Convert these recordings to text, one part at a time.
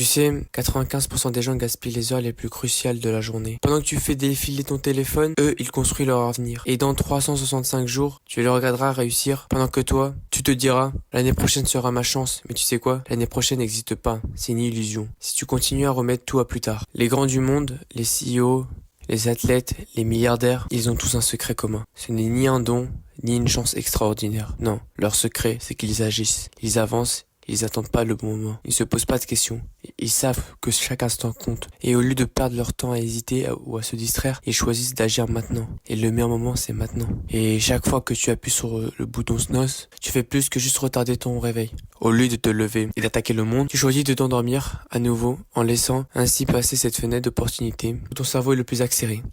Tu sais, 95% des gens gaspillent les heures les plus cruciales de la journée. Pendant que tu fais défiler ton téléphone, eux, ils construisent leur avenir. Et dans 365 jours, tu les regarderas réussir, pendant que toi, tu te diras, l'année prochaine sera ma chance. Mais tu sais quoi? L'année prochaine n'existe pas. C'est une illusion. Si tu continues à remettre tout à plus tard. Les grands du monde, les CEO, les athlètes, les milliardaires, ils ont tous un secret commun. Ce n'est ni un don, ni une chance extraordinaire. Non, leur secret, c'est qu'ils agissent. Ils avancent. Ils attendent pas le bon moment. Ils se posent pas de questions. Ils savent que chaque instant compte. Et au lieu de perdre leur temps à hésiter ou à se distraire, ils choisissent d'agir maintenant. Et le meilleur moment, c'est maintenant. Et chaque fois que tu appuies sur le bouton snooze, tu fais plus que juste retarder ton réveil. Au lieu de te lever et d'attaquer le monde, tu choisis de t'endormir à nouveau en laissant ainsi passer cette fenêtre d'opportunité où ton cerveau est le plus accéléré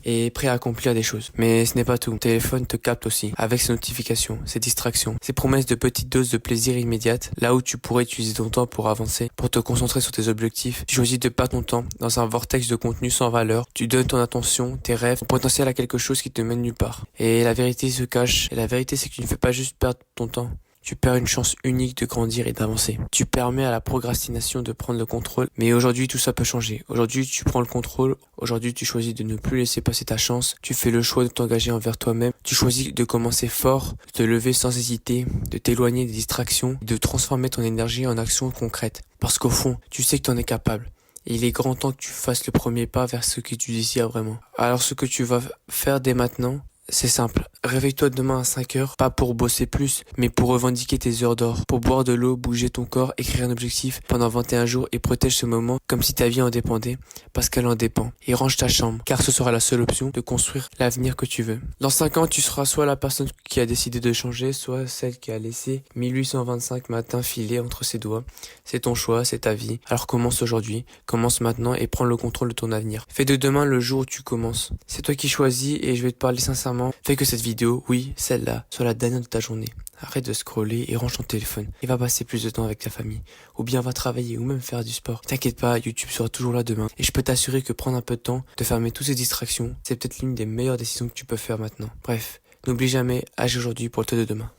et prêt à accomplir des choses. Mais ce n'est pas tout. Ton téléphone te capte aussi, avec ses notifications, ses distractions, ses promesses de petites doses de plaisir immédiate, là où tu pourrais utiliser ton temps pour avancer, pour te concentrer sur tes objectifs. Tu choisis de perdre ton temps dans un vortex de contenu sans valeur. Tu donnes ton attention, tes rêves, ton potentiel à quelque chose qui te mène nulle part. Et la vérité se cache. Et la vérité, c'est que tu ne fais pas juste perdre ton temps. Tu perds une chance unique de grandir et d'avancer. Tu permets à la procrastination de prendre le contrôle. Mais aujourd'hui, tout ça peut changer. Aujourd'hui, tu prends le contrôle. Aujourd'hui, tu choisis de ne plus laisser passer ta chance. Tu fais le choix de t'engager envers toi-même. Tu choisis de commencer fort, de te lever sans hésiter, de t'éloigner des distractions, de transformer ton énergie en action concrète. Parce qu'au fond, tu sais que tu en es capable. Et il est grand temps que tu fasses le premier pas vers ce que tu désires vraiment. Alors ce que tu vas faire dès maintenant, c'est simple. Réveille-toi demain à 5 heures, pas pour bosser plus, mais pour revendiquer tes heures d'or, pour boire de l'eau, bouger ton corps, écrire un objectif pendant 21 jours et protège ce moment comme si ta vie en dépendait, parce qu'elle en dépend. Et range ta chambre, car ce sera la seule option de construire l'avenir que tu veux. Dans 5 ans, tu seras soit la personne qui a décidé de changer, soit celle qui a laissé 1825 matins filer entre ses doigts. C'est ton choix, c'est ta vie. Alors commence aujourd'hui, commence maintenant et prends le contrôle de ton avenir. Fais de demain le jour où tu commences. C'est toi qui choisis et je vais te parler sincèrement. Fais que cette vidéo, oui, celle-là, soit la dernière de ta journée. Arrête de scroller et range ton téléphone. Et va passer plus de temps avec ta famille. Ou bien va travailler ou même faire du sport. T'inquiète pas, YouTube sera toujours là demain. Et je peux t'assurer que prendre un peu de temps, de fermer toutes ces distractions, c'est peut-être l'une des meilleures décisions que tu peux faire maintenant. Bref, n'oublie jamais, agis aujourd'hui pour le toi de demain.